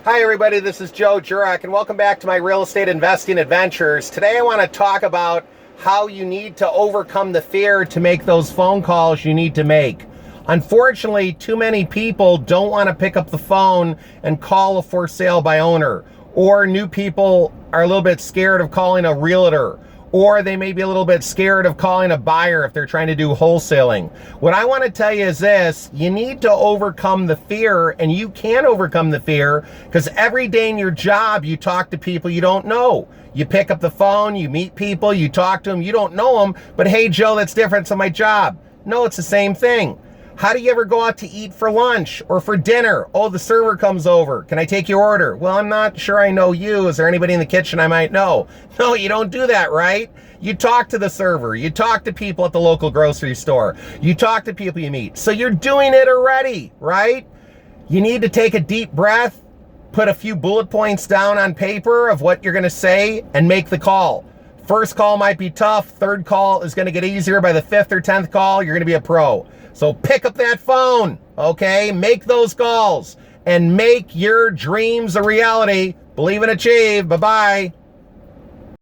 Hi everybody, this is Jurek and welcome back to my real estate investing adventures. Today I want to talk about how you need to overcome the fear to make those phone calls you need to make. Unfortunately, too many people don't want to pick up the phone and call a for sale by owner, or new people are a little bit scared of calling a realtor, or they may be a little bit scared of calling a buyer if they're trying to do wholesaling. What I want to tell you is this: you need to overcome the fear, and you can overcome the fear because every day in your job, you talk to people you don't know. You pick up the phone, you meet people, you talk to them, you don't know them, but hey, Joe, that's different than my job. No, it's the same thing. How do you ever go out to eat for lunch or for dinner? Oh, the server comes over. Can I take your order? Well, I'm not sure I know you. Is there anybody in the kitchen I might know? No, you don't do that, right? You talk to the server. You talk to people at the local grocery store. You talk to people you meet. So you're doing it already, right? You need to take a deep breath, put a few bullet points down on paper of what you're going to say, and make the call. First call might be tough. Third call is going to get easier. By the 5th or 10th call, you're going to be a pro. So pick up that phone, okay? Make those calls and make your dreams a reality. Believe and achieve. Bye-bye.